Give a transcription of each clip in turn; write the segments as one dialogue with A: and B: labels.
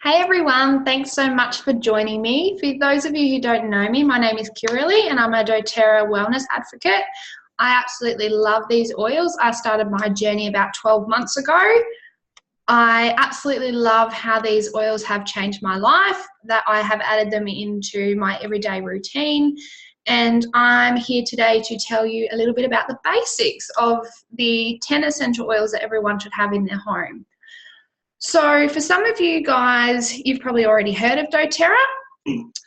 A: Hey everyone, thanks so much for joining me. For those of you who don't know me, my name is Kirili and I'm a Doterra wellness advocate. I absolutely love these oils. I started my journey about 12 months ago. I absolutely love how these oils have changed my life, that I have added them into my everyday routine. And I'm here today to tell you a little bit about the basics of the 10 essential oils that everyone should have in their home. So for some of you guys, you've probably already heard of doTERRA.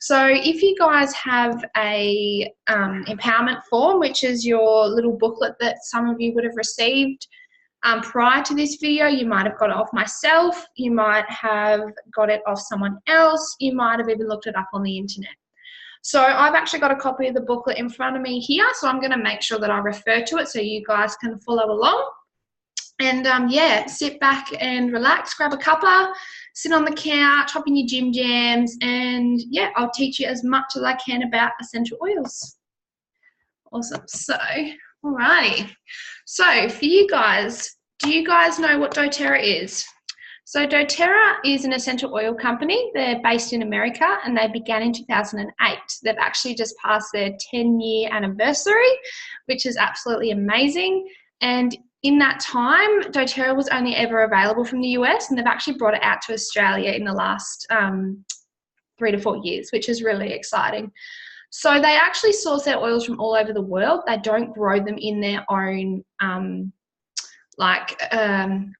A: So if you guys have a empowerment form, which is your little booklet that some of you would have received prior to this video, you might have got it off myself, you might have got it off someone else, you might have even looked it up on the internet. So I've actually got a copy of the booklet in front of me here, so I'm going to make sure that I refer to it so you guys can follow along. And yeah, sit back and relax, grab a cuppa, sit on the couch, hop in your gym jams, and yeah, I'll teach you as much as I can about essential oils. Awesome. So, alrighty. So for you guys, do you guys know what doTERRA is? So doTERRA is an essential oil company. They're based in America and they began in 2008. They've actually just passed their 10-year anniversary, which is absolutely amazing. And in that time, doTERRA was only ever available from the US, and they've actually brought it out to Australia in the last 3 to 4 years, which is really exciting. So they actually source their oils from all over the world. They don't grow them in their own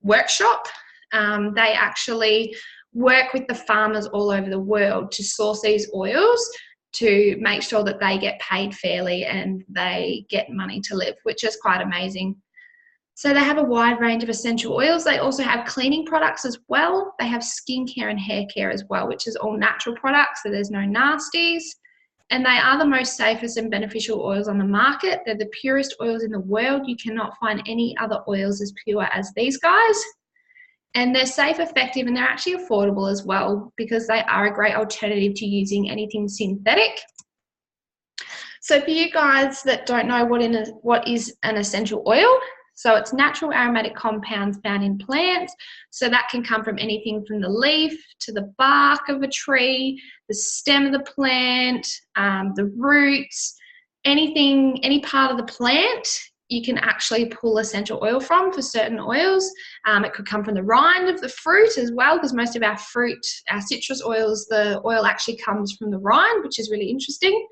A: workshop. They actually work with the farmers all over the world to source these oils to make sure that they get paid fairly and they get money to live, which is quite amazing. So they have a wide range of essential oils. They also have cleaning products as well. They have skincare and hair care as well, which is all natural products, so there's no nasties. And they are the most safest and beneficial oils on the market. They're the purest oils in the world. You cannot find any other oils as pure as these guys. And they're safe, effective, and they're actually affordable as well because they are a great alternative to using anything synthetic. So for you guys that don't know what is an essential oil, so it's natural aromatic compounds found in plants. So that can come from anything from the leaf to the bark of a tree, the stem of the plant, the roots, anything, any part of the plant you can actually pull essential oil from for certain oils. It could come from the rind of the fruit as well, because most of our fruit, our citrus oils, the oil actually comes from the rind, which is really interesting.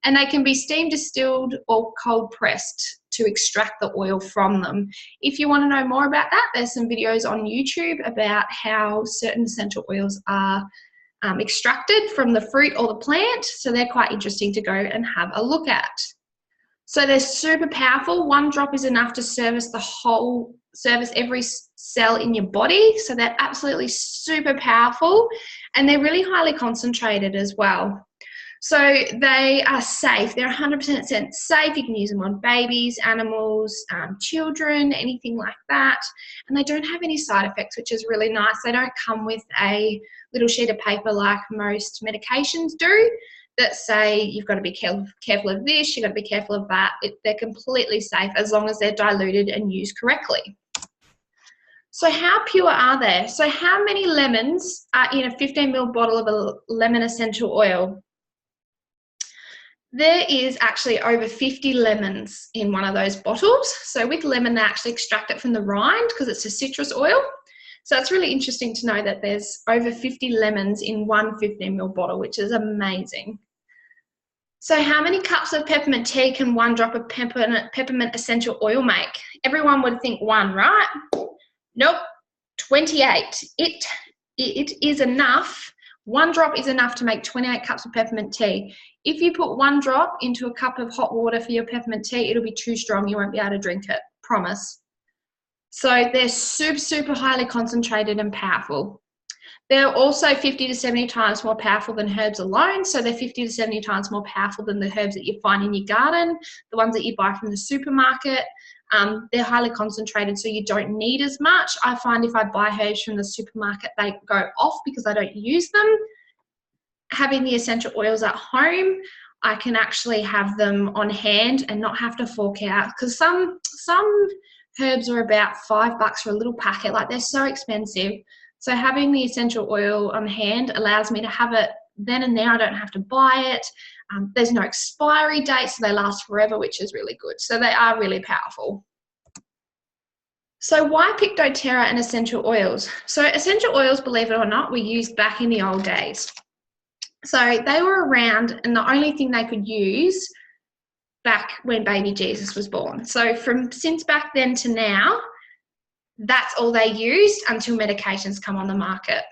A: And they can be steam distilled or cold pressed to extract the oil from them. If you want to know more about that, there's some videos on YouTube about how certain essential oils are extracted from the fruit or the plant. So they're quite interesting to go and have a look at. So they're super powerful. One drop is enough to service every cell in your body. So they're absolutely super powerful and they're really highly concentrated as well. So they are safe. They're 100% safe. You can use them on babies, animals, children, anything like that. And they don't have any side effects, which is really nice. They don't come with a little sheet of paper like most medications do that say you've got to be careful of this, you've got to be careful of that. They're completely safe as long as they're diluted and used correctly. So how pure are they? So how many lemons are in a 15 ml bottle of a lemon essential oil? There is actually over 50 lemons in one of those bottles. So with lemon, they actually extract it from the rind because it's a citrus oil. So it's really interesting to know that there's over 50 lemons in one 15 ml bottle, which is amazing. So how many cups of peppermint tea can one drop of peppermint essential oil make? Everyone would think 1, right? Nope, 28. It is enough. 1 drop is enough to make 28 cups of peppermint tea. If you put 1 drop into a cup of hot water for your peppermint tea, it'll be too strong. You won't be able to drink it, promise. So they're super, super highly concentrated and powerful. They're also 50 to 70 times more powerful than herbs alone. So they're 50 to 70 times more powerful than the herbs that you find in your garden, the ones that you buy from the supermarket. They're highly concentrated, so you don't need as much. I find if I buy herbs from the supermarket, they go off because I don't use them. Having the essential oils at home, I can actually have them on hand and not have to fork out, because some herbs are about $5 for a little packet. Like, they're so expensive. So having the essential oil on hand allows me to have it then and there. I don't have to buy it. There's no expiry date, so they last forever, which is really good. So they are really powerful. So why pick doTERRA and essential oils? So essential oils, believe it or not, were used back in the old days. So they were around, and the only thing they could use back when baby Jesus was born. So since back then to now, that's all they used until medications come on the market.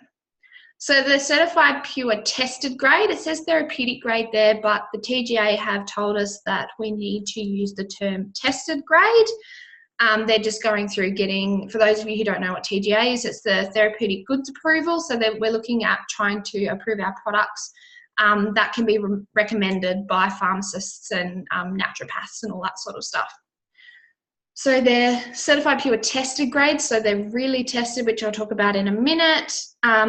A: So the certified pure tested grade, it says therapeutic grade there, but the TGA have told us that we need to use the term tested grade. They're just going through getting, for those of you who don't know what TGA is, it's the therapeutic goods approval. So that we're looking at trying to approve our products that can be recommended by pharmacists and naturopaths and all that sort of stuff. So they're certified pure tested grade, so they're really tested, which I'll talk about in a minute.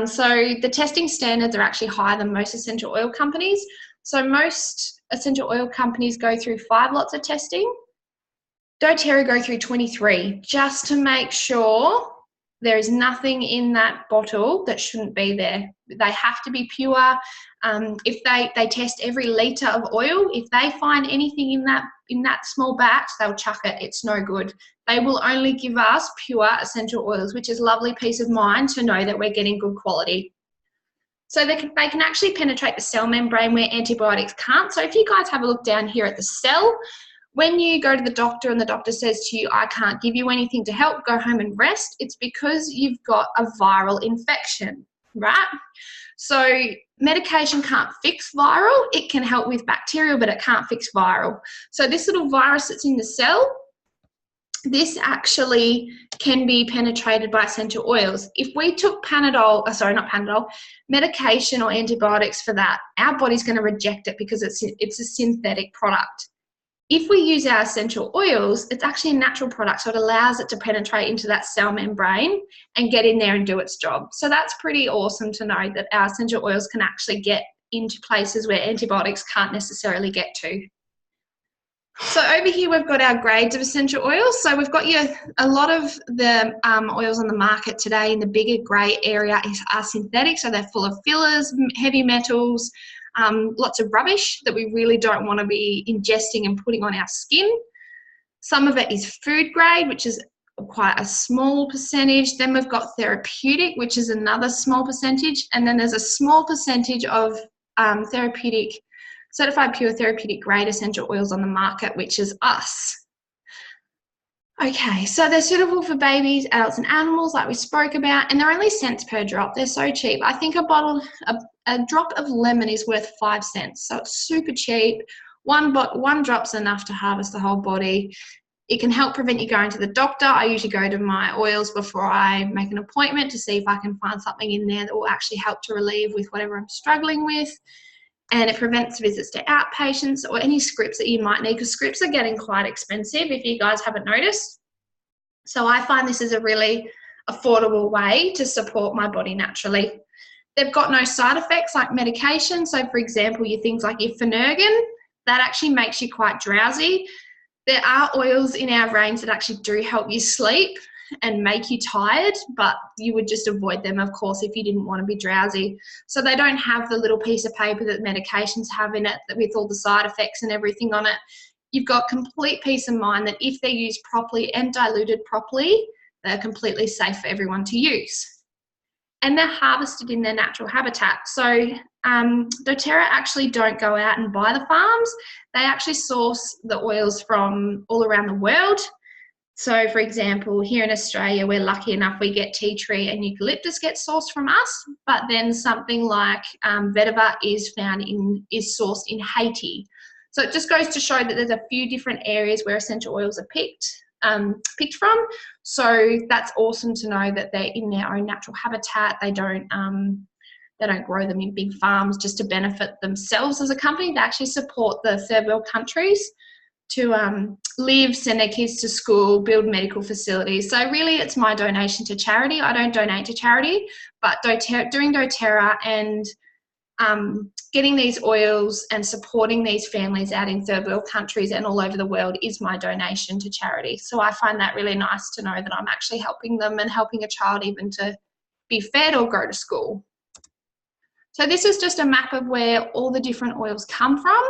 A: So the testing standards are actually higher than most essential oil companies. So most essential oil companies go through 5 lots of testing. doTERRA go through 23 just to make sure there is nothing in that bottle that shouldn't be there. They have to be pure. If they test every litre of oil, if they find anything in that small batch, they'll chuck it. It's no good. They will only give us pure essential oils, which is a lovely peace of mind to know that we're getting good quality. So they can actually penetrate the cell membrane where antibiotics can't. So if you guys have a look down here at the cell, when you go to the doctor and the doctor says to you, I can't give you anything to help, go home and rest, it's because you've got a viral infection, right? So medication can't fix viral. It can help with bacterial, but it can't fix viral. So this little virus that's in the cell, this actually can be penetrated by essential oils. If we took medication or antibiotics for that, our body's going to reject it because it's a synthetic product. If we use our essential oils, it's actually a natural product, so it allows it to penetrate into that cell membrane and get in there and do its job. So that's pretty awesome to know that our essential oils can actually get into places where antibiotics can't necessarily get to. So over here we've got our grades of essential oils. So we've got a lot of the oils on the market today in the bigger grey area are synthetic, so they're full of fillers, heavy metals, lots of rubbish that we really don't want to be ingesting and putting on our skin. Some of it is food grade, which is quite a small percentage. Then we've got therapeutic, which is another small percentage. And then there's a small percentage of certified pure therapeutic grade essential oils on the market, which is us. Okay, so they're suitable for babies, adults and animals like we spoke about, and they're only cents per drop. They're so cheap. I think a drop of lemon is worth 5 cents, so it's super cheap. One drop's enough to harvest the whole body. It can help prevent you going to the doctor. I usually go to my oils before I make an appointment to see if I can find something in there that will actually help to relieve with whatever I'm struggling with. And it prevents visits to outpatients or any scripts that you might need, because scripts are getting quite expensive if you guys haven't noticed. So I find this is a really affordable way to support my body naturally. They've got no side effects like medication. So for example, things like your Phenergan, that actually makes you quite drowsy. There are oils in our range that actually do help you sleep and make you tired, but you would just avoid them, of course, if you didn't want to be drowsy. So they don't have the little piece of paper that medications have in it with all the side effects and everything on it. You've got complete peace of mind that if they're used properly and diluted properly, they're completely safe for everyone to use. And they're harvested in their natural habitat. So doTERRA actually don't go out and buy the farms. They actually source the oils from all around the world. So, for example, here in Australia, we're lucky enough we get tea tree and eucalyptus get sourced from us, but then something like vetiver is sourced in Haiti. So it just goes to show that there's a few different areas where essential oils are picked from. So that's awesome to know that they're in their own natural habitat. They don't grow them in big farms just to benefit themselves as a company. They actually support the third world countries to live, send their kids to school, build medical facilities. So really it's my donation to charity. I don't donate to charity, but doing doTERRA and getting these oils and supporting these families out in third world countries and all over the world is my donation to charity. So I find that really nice to know that I'm actually helping them and helping a child even to be fed or go to school. So this is just a map of where all the different oils come from.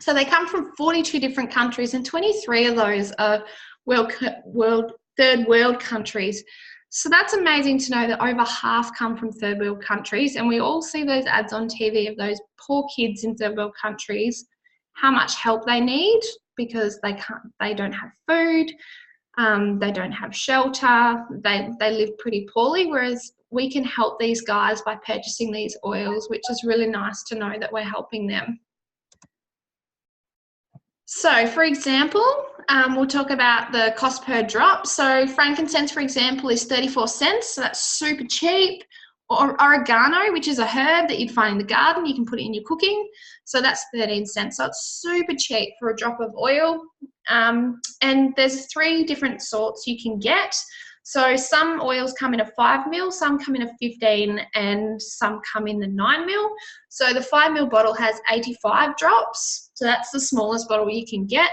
A: So they come from 42 different countries, and 23 of those are third world countries. So that's amazing to know that over half come from third world countries, and we all see those ads on TV of those poor kids in third world countries, how much help they need because they don't have food, they don't have shelter, they live pretty poorly, whereas we can help these guys by purchasing these oils, which is really nice to know that we're helping them. So for example, we'll talk about the cost per drop. So frankincense, for example, is 34 cents. So that's super cheap. Or oregano, which is a herb that you'd find in the garden, you can put it in your cooking. So that's 13 cents. So it's super cheap for a drop of oil. And there's 3 different sorts you can get. So some oils come in a 5 ml, some come in a 15, and some come in the 9 ml. So the 5 ml bottle has 85 drops. So that's the smallest bottle you can get.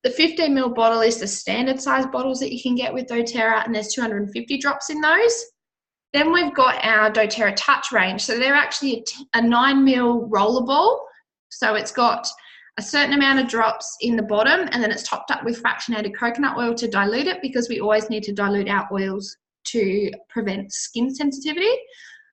A: The 15 ml bottle is the standard size bottles that you can get with doTERRA, and there's 250 drops in those. Then we've got our doTERRA Touch range. So they're actually a 9 ml roller ball. So it's got a certain amount of drops in the bottom, and then it's topped up with fractionated coconut oil to dilute it, because we always need to dilute our oils to prevent skin sensitivity.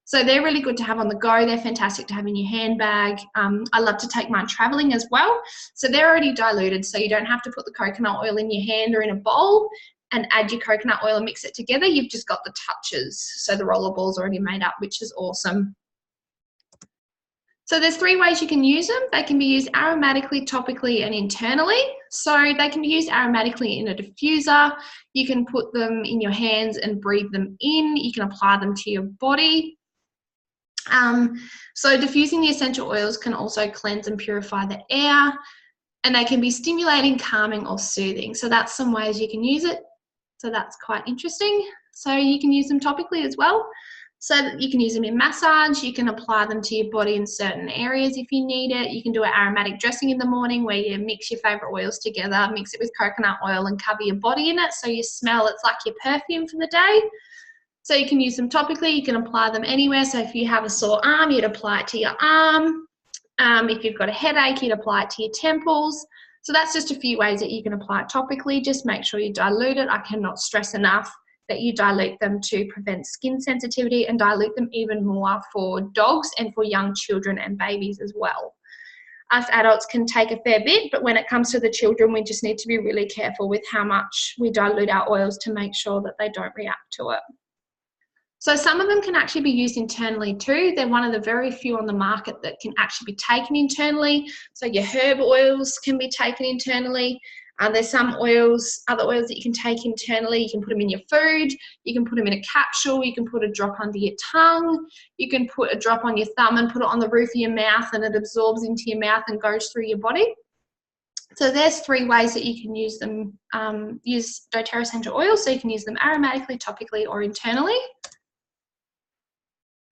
A: So they're really good to have on the go. They're fantastic to have in your handbag. I love to take mine traveling as well. So they're already diluted, so you don't have to put the coconut oil in your hand or in a bowl and add your coconut oil and mix it together. You've just got the touches. So the roller ball's already made up, which is awesome. So there's 3 ways you can use them. They can be used aromatically, topically, and internally. So they can be used aromatically in a diffuser. You can put them in your hands and breathe them in. You can apply them to your body. So diffusing the essential oils can also cleanse and purify the air, and they can be stimulating, calming, or soothing. So that's some ways you can use it. So that's quite interesting. So you can use them topically as well. So you can use them in massage, you can apply them to your body in certain areas if you need it. You can do an aromatic dressing in the morning where you mix your favourite oils together, mix it with coconut oil and cover your body in it so you smell, it's like your perfume for the day. So you can use them topically, you can apply them anywhere. So if you have a sore arm, you'd apply it to your arm. If you've got a headache, you'd apply it to your temples. So that's just a few ways that you can apply it topically. Just make sure you dilute it. I cannot stress enough that you dilute them to prevent skin sensitivity, and dilute them even more for dogs and for young children and babies as well. Us adults can take a fair bit, but when it comes to the children, we just need to be really careful with how much we dilute our oils to make sure that they don't react to it. So some of them can actually be used internally too. They're one of the very few on the market that can actually be taken internally. So your herb oils can be taken internally. There's some oils, other oils that you can take internally. You can put them in your food, you can put them in a capsule, you can put a drop under your tongue, you can put a drop on your thumb and put it on the roof of your mouth, and it absorbs into your mouth and goes through your body. So there's 3 ways that you can use them, use doTERRA essential oils. So you can use them aromatically, topically, or internally.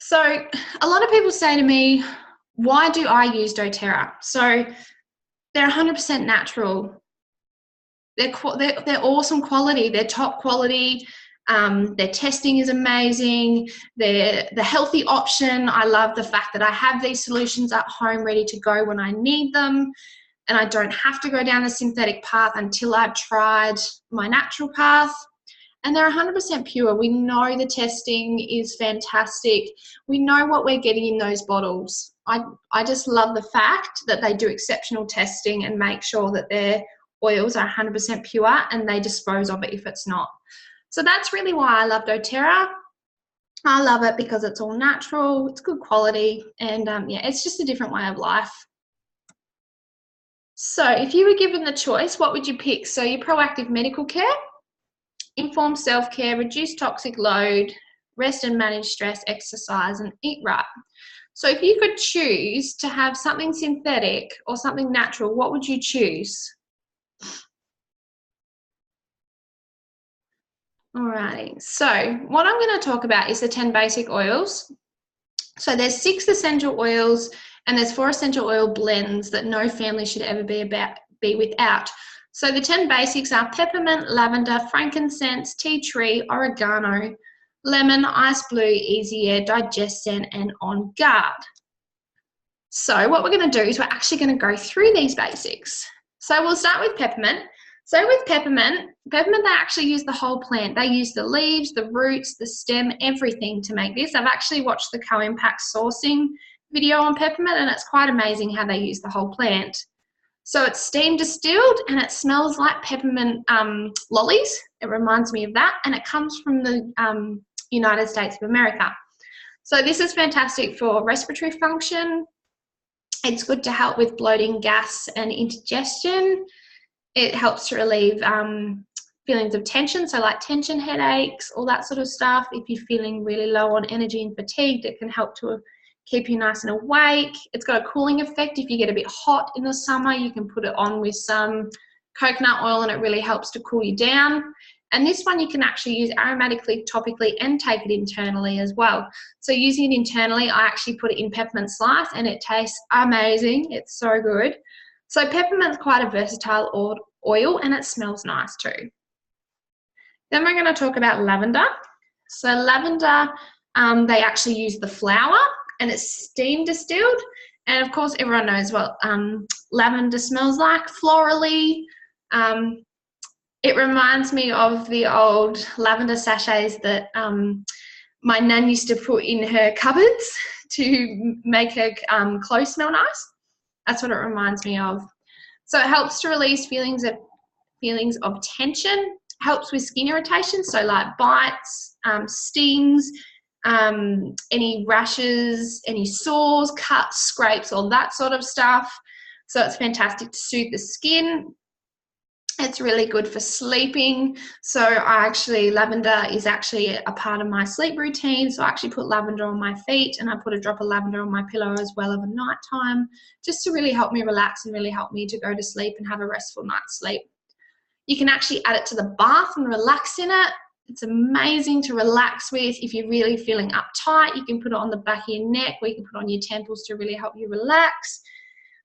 A: So a lot of people say to me, why do I use doTERRA? So they're 100% natural. They're awesome quality. They're top quality. Their testing is amazing. They're the healthy option. I love the fact that I have these solutions at home ready to go when I need them, and I don't have to go down the synthetic path until I've tried my natural path. And they're 100% pure. We know the testing is fantastic. We know what we're getting in those bottles. I just love the fact that they do exceptional testing and make sure that their oils are 100% pure, and they dispose of it if it's not. So that's really why I love doTERRA. I love it because it's all natural, it's good quality, and yeah, it's just a different way of life. So if you were given the choice, what would you pick? So your proactive medical care, informed self-care, reduce toxic load, rest and manage stress, exercise, and eat right. So if you could choose to have something synthetic or something natural, what would you choose? Alrighty, so what I'm going to talk about is the 10 basic oils. So there's 6 essential oils and there's 4 essential oil blends that no family should ever be without. So the 10 basics are peppermint, lavender, frankincense, tea tree, oregano, lemon, ice blue, easy air, digestion, and on guard. So what we're going to do is we're actually going to go through these basics. So we'll start with peppermint. So with peppermint, they actually use the whole plant. They use the leaves, the roots, the stem, everything to make this. I've actually watched the Co-Impact sourcing video on peppermint, and it's quite amazing how they use the whole plant. So it's steam distilled, and it smells like peppermint lollies. It reminds me of that, and it comes from the United States of America. So this is fantastic for respiratory function. It's good to help with bloating, gas, and indigestion. It helps to relieve feelings of tension, so like tension headaches, all that sort of stuff. If you're feeling really low on energy and fatigued, it can help to keep you nice and awake. It's got a cooling effect. If you get a bit hot in the summer, you can put it on with some coconut oil, and it really helps to cool you down. And this one you can actually use aromatically, topically, and take it internally as well. So using it internally, I actually put it in peppermint slice, and it tastes amazing. It's so good. So peppermint's quite a versatile oil, and it smells nice too. Then we're going to talk about lavender. So lavender, they actually use the flower, and it's steam distilled. And of course, everyone knows what lavender smells like, florally. It reminds me of the old lavender sachets that my nan used to put in her cupboards to make her clothes smell nice. That's what it reminds me of. So it helps to release feelings of tension, helps with skin irritation, so like bites, stings, any rashes, any sores, cuts, scrapes, all that sort of stuff. So it's fantastic to soothe the skin. It's really good for sleeping. So lavender is actually a part of my sleep routine. So I actually put lavender on my feet, and I put a drop of lavender on my pillow as well of a night time, just to really help me relax and really help me to go to sleep and have a restful night's sleep. You can actually add it to the bath and relax in it. It's amazing to relax with. If you're really feeling uptight, you can put it on the back of your neck, or you can put it on your temples to really help you relax.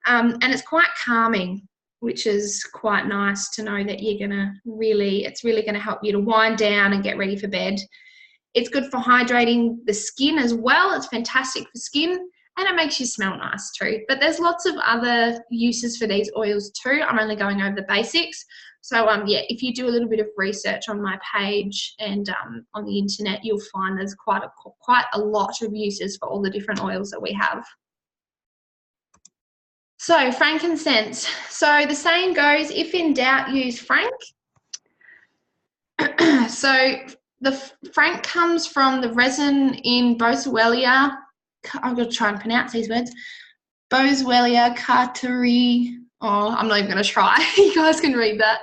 A: And it's quite calming, which is quite nice to know that it's really going to help you to wind down and get ready for bed. It's good for hydrating the skin as well. It's fantastic for skin, and it makes you smell nice too. But there's lots of other uses for these oils too. I'm only going over the basics. So if you do a little bit of research on my page and on the internet, you'll find there's quite a lot of uses for all the different oils that we have. So frankincense. So the saying goes, if in doubt, use frank. So the frank comes from the resin in Boswellia. I'm going to try and pronounce these words. Boswellia carteri. Oh, I'm not even going to try. You guys can read that.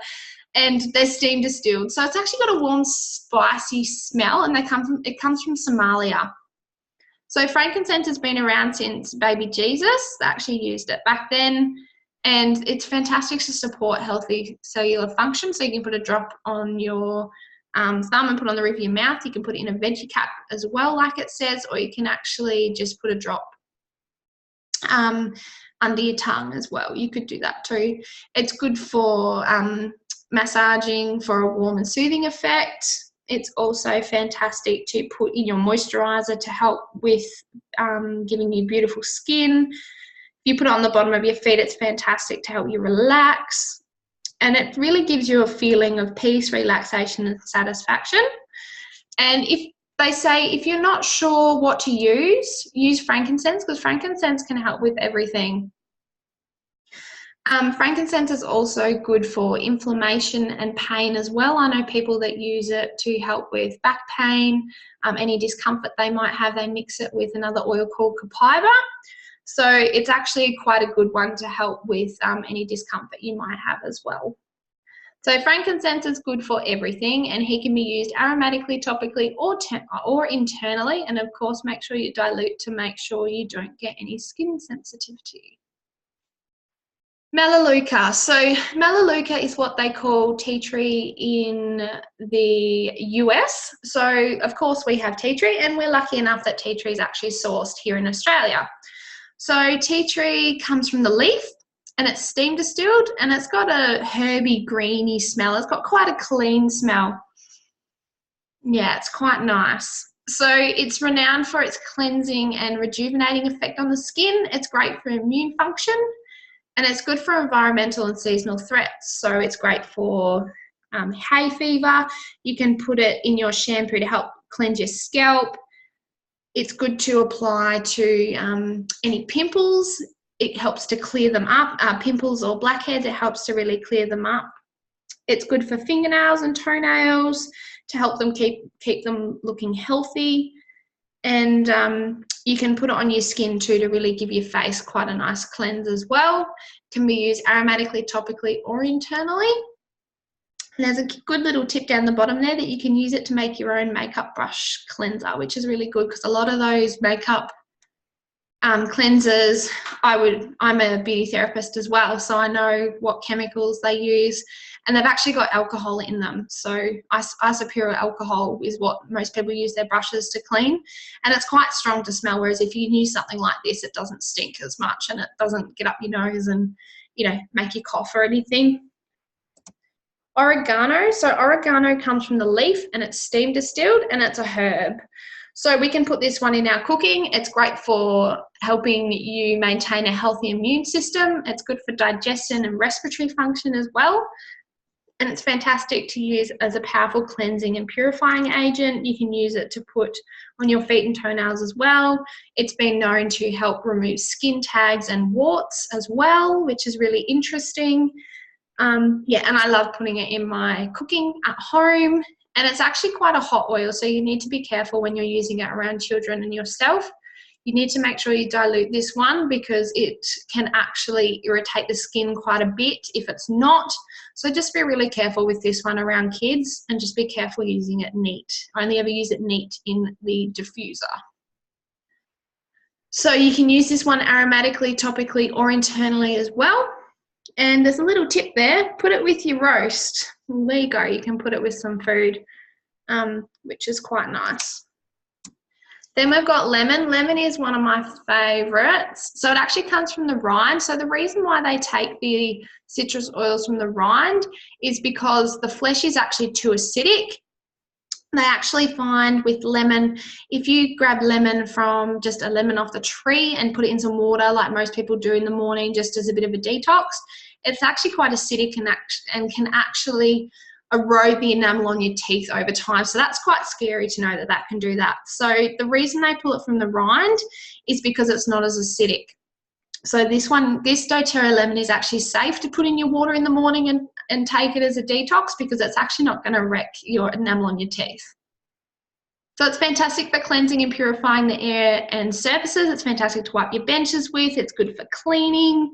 A: And they're steam distilled. So it's actually got a warm, spicy smell, and it comes from Somalia. So frankincense has been around since baby Jesus. They actually used it back then, and it's fantastic to support healthy cellular function. So you can put a drop on your thumb and put it on the roof of your mouth. You can put it in a veggie cap as well, like it says, or you can actually just put a drop under your tongue as well. You could do that too. It's good for massaging for a warm and soothing effect. It's also fantastic to put in your moisturizer to help with giving you beautiful skin. If you put it on the bottom of your feet, it's fantastic to help you relax. And it really gives you a feeling of peace, relaxation, and satisfaction. And if you're not sure what to use frankincense, because frankincense can help with everything. Frankincense is also good for inflammation and pain as well. I know people that use it to help with back pain, any discomfort they might have. They mix it with another oil called copaiba. So it's actually quite a good one to help with any discomfort you might have as well. So frankincense is good for everything, and he can be used aromatically, topically, or internally. And of course, make sure you dilute to make sure you don't get any skin sensitivity. Melaleuca. So Melaleuca is what they call tea tree in the US. So of course we have tea tree, and we're lucky enough that tea tree is actually sourced here in Australia. So tea tree comes from the leaf, and it's steam distilled, and it's got a herby, greeny smell. It's got quite a clean smell. Yeah, it's quite nice. So it's renowned for its cleansing and rejuvenating effect on the skin. It's great for immune function, and it's good for environmental and seasonal threats. So it's great for hay fever. You can put it in your shampoo to help cleanse your scalp. It's good to apply to any pimples. It helps to clear them up. Pimples or blackheads, it helps to really clear them up. It's good for fingernails and toenails to help them keep them looking healthy. And you can put it on your skin too to really give your face quite a nice cleanse as well. It can be used aromatically, topically, or internally. And there's a good little tip down the bottom there that you can use it to make your own makeup brush cleanser, which is really good because a lot of those makeup cleansers, I'm a beauty therapist as well, so I know what chemicals they use, and they've actually got alcohol in them. So isopropyl alcohol is what most people use their brushes to clean, and it's quite strong to smell, whereas if you use something like this, it doesn't stink as much and it doesn't get up your nose and, you know, make you cough or anything. Oregano. So oregano comes from the leaf and it's steam distilled and it's a herb. So we can put this one in our cooking. It's great for helping you maintain a healthy immune system. It's good for digestion and respiratory function as well. And it's fantastic to use as a powerful cleansing and purifying agent. You can use it to put on your feet and toenails as well. It's been known to help remove skin tags and warts as well, which is really interesting. Yeah, and I love putting it in my cooking at home. And it's actually quite a hot oil, so you need to be careful when you're using it around children and yourself. You need to make sure you dilute this one because it can actually irritate the skin quite a bit if it's not. So just be really careful with this one around kids and just be careful using it neat. I only ever use it neat in the diffuser. So you can use this one aromatically, topically, or internally as well. And there's a little tip there, put it with your roast. Well, there you go, you can put it with some food, which is quite nice. Then we've got lemon. Lemon is one of my favourites. So it actually comes from the rind. So the reason why they take the citrus oils from the rind is because the flesh is actually too acidic. They actually find with lemon, if you grab lemon from just a lemon off the tree and put it in some water like most people do in the morning just as a bit of a detox, it's actually quite acidic and can actually erode the enamel on your teeth over time. So that's quite scary to know that that can do that. So the reason they pull it from the rind is because it's not as acidic. So this Doterra lemon is actually safe to put in your water in the morning and take it as a detox because it's actually not going to wreck your enamel on your teeth. So it's fantastic for cleansing and purifying the air and surfaces. It's fantastic to wipe your benches with. It's good for cleaning.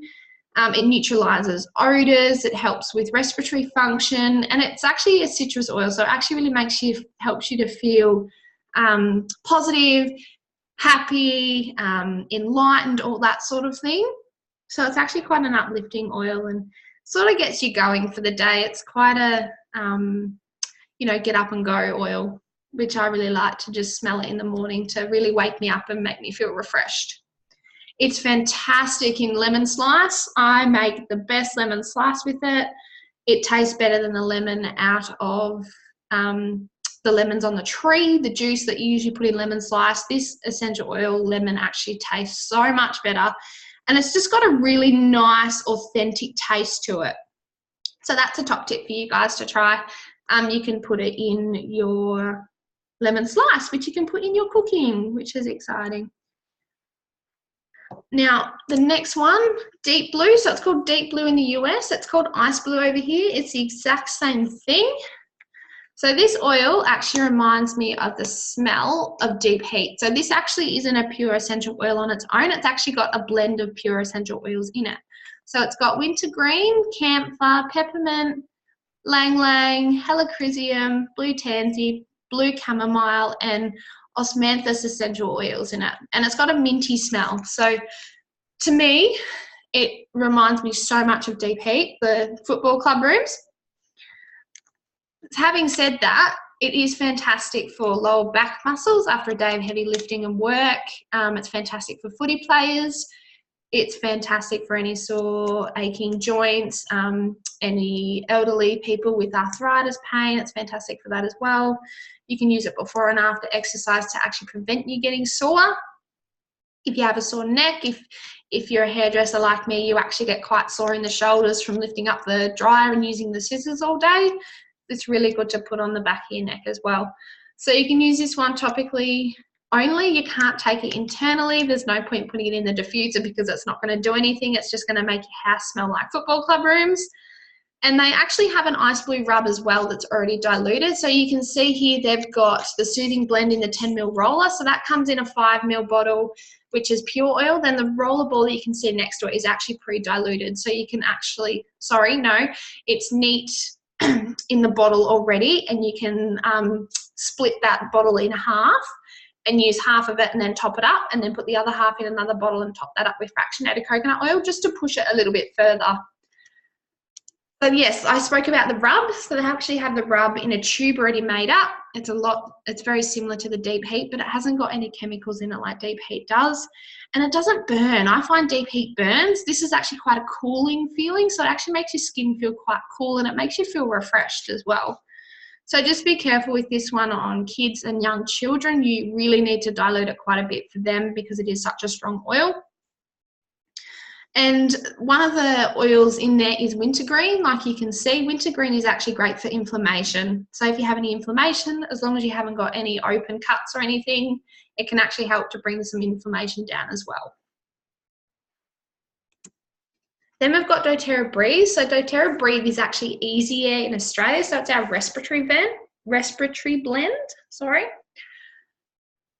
A: It neutralizes odors. It helps with respiratory function, and it's actually a citrus oil, so it actually really helps you to feel positive, happy, enlightened, all that sort of thing. So it's actually quite an uplifting oil and sort of gets you going for the day. It's quite a get up and go oil, which I really like to just smell it in the morning to really wake me up and make me feel refreshed. It's fantastic in lemon slice. I make the best lemon slice with it. It tastes better than the lemon out of the lemons on the tree, the juice that you usually put in lemon slice. This essential oil lemon actually tastes so much better, and it's just got a really nice, authentic taste to it. So that's a top tip for you guys to try. You can put it in your lemon slice, which you can put in your cooking, which is exciting. Now, the next one, deep blue. So it's called deep blue in the US. It's called ice blue over here. It's the exact same thing. So this oil actually reminds me of the smell of deep heat. So this actually isn't a pure essential oil on its own. It's actually got a blend of pure essential oils in it. So it's got wintergreen, camphor, peppermint, lang lang, helichrysum, blue tansy, blue chamomile, and osmanthus essential oils in it. And it's got a minty smell. So to me, it reminds me so much of Deep Heat, the football club rooms. Having said that, it is fantastic for lower back muscles after a day of heavy lifting and work. It's fantastic for footy players. It's fantastic for any sore, aching joints, any elderly people with arthritis pain. It's fantastic for that as well. You can use it before and after exercise to actually prevent you getting sore. If you have a sore neck, if you're a hairdresser like me, you actually get quite sore in the shoulders from lifting up the dryer and using the scissors all day. It's really good to put on the back of your neck as well. So you can use this one topically only. You can't take it internally. There's no point putting it in the diffuser because it's not going to do anything. It's just going to make your house smell like football club rooms. And they actually have an ice blue rub as well that's already diluted. So you can see here they've got the soothing blend in the 10 ml roller. So that comes in a 5 ml bottle, which is pure oil. Then the roller ball that you can see next to it is actually pre-diluted. So you can actually, it's neat in the bottle already, and you can split that bottle in half and use half of it and then top it up, and then put the other half in another bottle and top that up with fractionated coconut oil just to push it a little bit further. So yes, I spoke about the rub. So they actually have the rub in a tube already made up. It's very similar to the deep heat, but it hasn't got any chemicals in it like deep heat does. And it doesn't burn. I find deep heat burns. This is actually quite a cooling feeling. So it actually makes your skin feel quite cool, and it makes you feel refreshed as well. So just be careful with this one on kids and young children. You really need to dilute it quite a bit for them because it is such a strong oil. And one of the oils in there is wintergreen. Like you can see, wintergreen is actually great for inflammation. So if you have any inflammation, as long as you haven't got any open cuts or anything, it can actually help to bring some inflammation down as well. Then we've got doTERRA Breathe. So doTERRA Breathe is actually Easy Air in Australia. So it's our respiratory blend.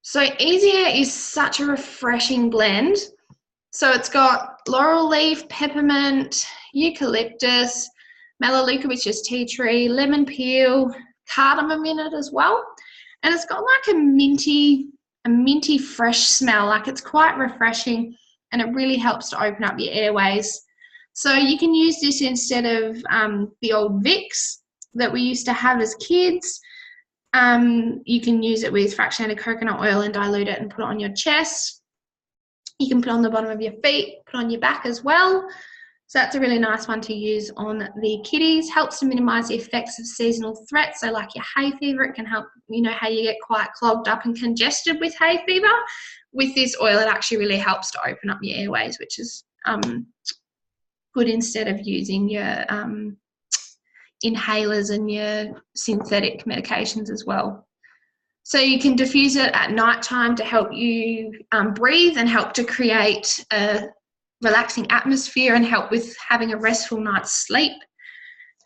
A: So Easy Air is such a refreshing blend. So it's got laurel leaf, peppermint, eucalyptus, melaleuca, which is tea tree, lemon peel, cardamom in it as well. And it's got like a minty fresh smell. Like it's quite refreshing, and it really helps to open up your airways. So you can use this instead of the old Vicks that we used to have as kids. You can use it with fractionated coconut oil and dilute it and put it on your chest. You can put on the bottom of your feet, put on your back as well. So that's a really nice one to use on the kiddies. Helps to minimise the effects of seasonal threats. So like your hay fever, it can help, you know, how you get quite clogged up and congested with hay fever. With this oil, it actually really helps to open up your airways, which is good instead of using your inhalers and your synthetic medications as well. So you can diffuse it at night time to help you breathe and help to create a relaxing atmosphere and help with having a restful night's sleep.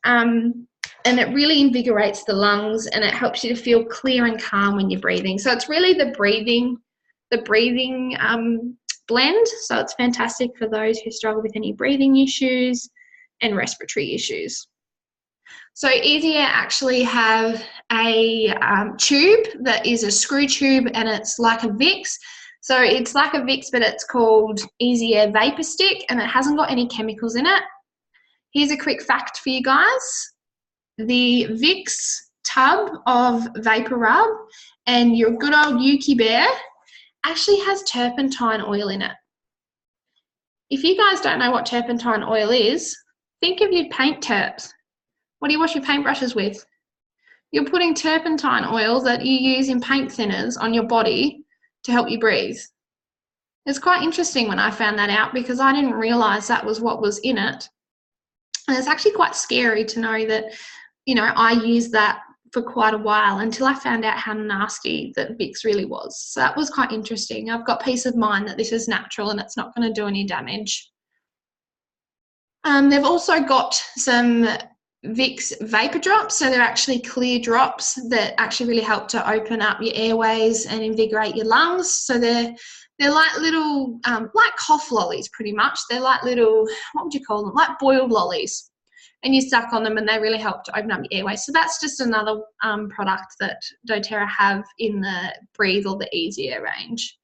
A: And it really invigorates the lungs, and it helps you to feel clear and calm when you're breathing. So it's really the breathing blend. So it's fantastic for those who struggle with any breathing issues and respiratory issues. So Easy Air actually have a tube that is a screw tube, and it's like a Vicks. So it's like a Vicks, but it's called Easy Air Vapor Stick, and it hasn't got any chemicals in it. Here's a quick fact for you guys. The Vicks tub of Vapor Rub and your good old Yuki Bear actually has turpentine oil in it. If you guys don't know what turpentine oil is, think of your paint terps. What do you wash your paintbrushes with? You're putting turpentine oil that you use in paint thinners on your body to help you breathe. It's quite interesting when I found that out, because I didn't realise that was what was in it. And it's actually quite scary to know that, you know, I used that for quite a while until I found out how nasty that Vicks really was. So that was quite interesting. I've got peace of mind that this is natural and it's not going to do any damage. They've also got some Vicks vapor drops. So they're actually clear drops that actually really help to open up your airways and invigorate your lungs. So they're like little, like cough lollies pretty much. They're like little, what would you call them? Like boiled lollies. And you suck on them and they really help to open up your airways. So that's just another product that doTERRA have in the Breathe or the Easy Air range.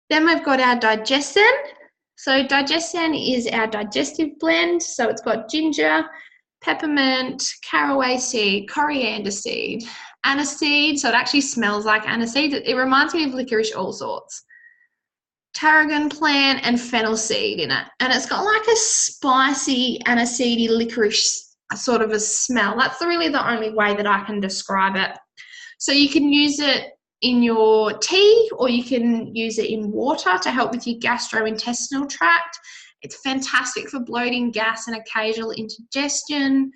A: Then we've got our Digestin. So Digestin is our digestive blend. So it's got ginger, peppermint, caraway seed, coriander seed, aniseed. So it actually smells like aniseed. It reminds me of licorice all sorts. tarragon plant, and fennel seed in it. And it's got like a spicy, aniseedy, licorice sort of a smell. That's really the only way that I can describe it. So you can use it in your tea, or you can use it in water to help with your gastrointestinal tract. It's fantastic for bloating, gas, and occasional indigestion.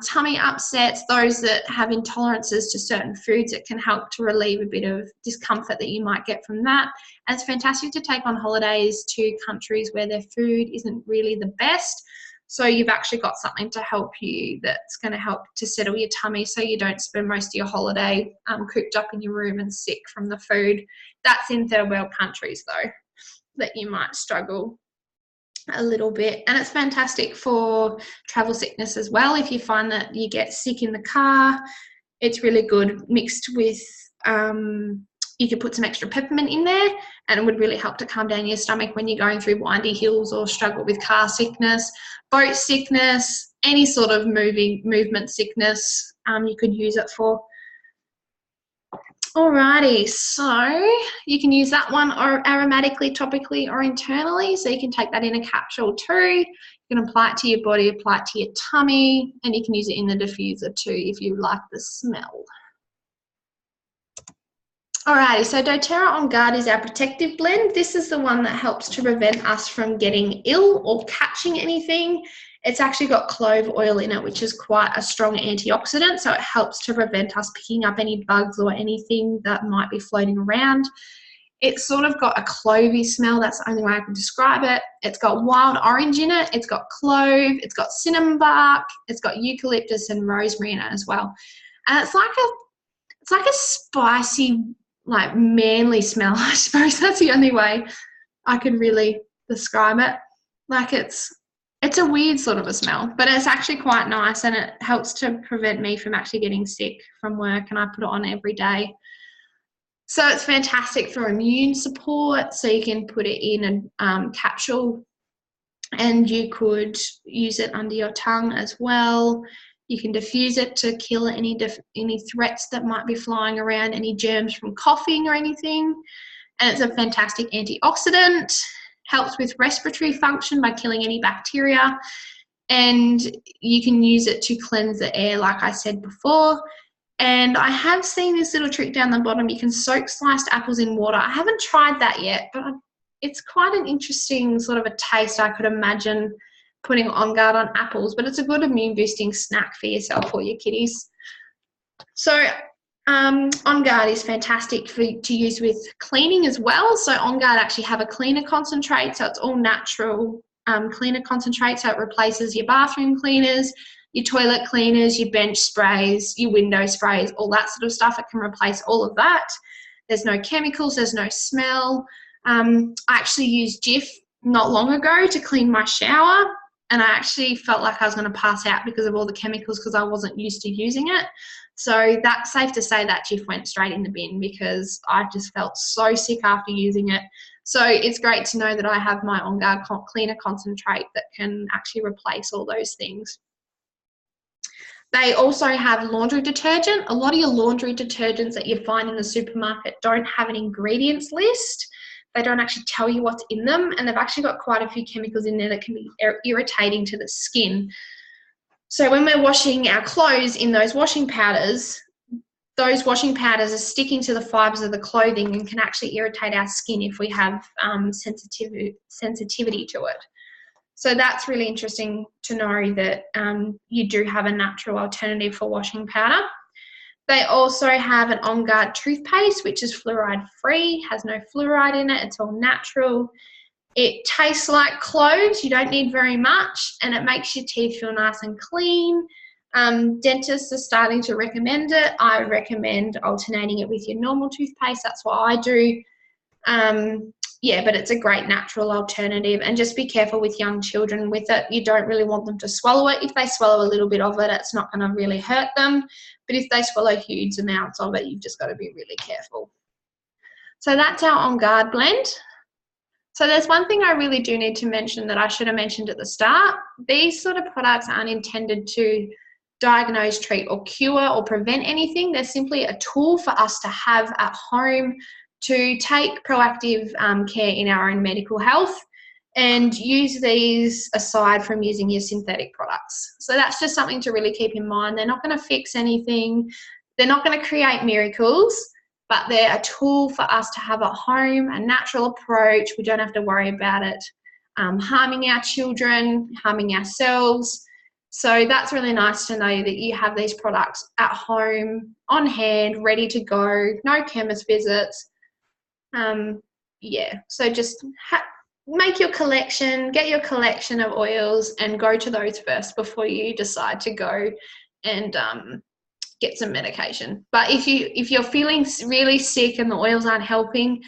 A: Tummy upsets, those that have intolerances to certain foods, it can help to relieve a bit of discomfort that you might get from that. And it's fantastic to take on holidays to countries where their food isn't really the best. So you've actually got something to help you that's going to help to settle your tummy so you don't spend most of your holiday cooped up in your room and sick from the food. That's in third world countries though, that you might struggle a little bit. And it's fantastic for travel sickness as well. If you find that you get sick in the car, it's really good mixed with you could put some extra peppermint in there, and it would really help to calm down your stomach when you're going through windy hills or struggle with car sickness, boat sickness, any sort of movement sickness, you could use it for. Alrighty, so you can use that one or aromatically, topically, or internally. So you can take that in a capsule too. You can apply it to your body, apply it to your tummy, and you can use it in the diffuser too if you like the smell. Alrighty, so doTERRA On Guard is our protective blend. This is the one that helps to prevent us from getting ill or catching anything. It's actually got clove oil in it, which is quite a strong antioxidant, so it helps to prevent us picking up any bugs or anything that might be floating around. It's sort of got a clovey smell. That's the only way I can describe it. It's got wild orange in it. It's got clove. It's got cinnamon bark. It's got eucalyptus and rosemary in it as well. And it's like a spicy, like manly smell, I suppose. That's the only way I can really describe it. Like it's a weird sort of a smell, but it's actually quite nice, and it helps to prevent me from actually getting sick from work, and I put it on every day. So it's fantastic for immune support. So you can put it in a capsule, and you could use it under your tongue as well. You can diffuse it to kill any threats that might be flying around, any germs from coughing or anything. And it's a fantastic antioxidant, helps with respiratory function by killing any bacteria. And you can use it to cleanse the air, like I said before. And I have seen this little trick down the bottom. You can soak sliced apples in water. I haven't tried that yet, but it's quite an interesting sort of a taste I could imagine putting On Guard on apples, but it's a good immune boosting snack for yourself or your kiddies. So On Guard is fantastic to use with cleaning as well. So On Guard actually have a cleaner concentrate, so it's all natural cleaner concentrate, so it replaces your bathroom cleaners, your toilet cleaners, your bench sprays, your window sprays, all that sort of stuff. It can replace all of that. There's no chemicals, there's no smell. I actually used Jif not long ago to clean my shower, and I actually felt like I was going to pass out because of all the chemicals, because I wasn't used to using it. So that's safe to say that Jif went straight in the bin, because I just felt so sick after using it. So it's great to know that I have my On Guard cleaner concentrate that can actually replace all those things. They also have laundry detergent. A lot of your laundry detergents that you find in the supermarket don't have an ingredients list. They don't actually tell you what's in them, and they've actually got quite a few chemicals in there that can be irritating to the skin. So when we're washing our clothes in those washing powders are sticking to the fibers of the clothing and can actually irritate our skin if we have sensitivity to it. So that's really interesting to know that you do have a natural alternative for washing powder. They also have an On Guard toothpaste, which is fluoride free, has no fluoride in it, it's all natural. It tastes like cloves, you don't need very much, and it makes your teeth feel nice and clean. Dentists are starting to recommend it. I recommend alternating it with your normal toothpaste, that's what I do. Yeah, but it's a great natural alternative, and just be careful with young children with it. You don't really want them to swallow it. If they swallow a little bit of it, it's not going to really hurt them. But if they swallow huge amounts of it, you've just got to be really careful. So that's our On Guard blend. So there's one thing I really do need to mention that I should have mentioned at the start. These sort of products aren't intended to diagnose, treat, or cure or prevent anything. They're simply a tool for us to have at home to take proactive care in our own medical health and use these aside from using your synthetic products. So that's just something to really keep in mind. They're not going to fix anything. They're not going to create miracles, but they're a tool for us to have at home, a natural approach. We don't have to worry about it harming our children, harming ourselves. So that's really nice to know that you have these products at home, on hand, ready to go, no chemist visits. So just make your collection, get your collection of oils and go to those first before you decide to go and get some medication. But if you're feeling really sick and the oils aren't helping,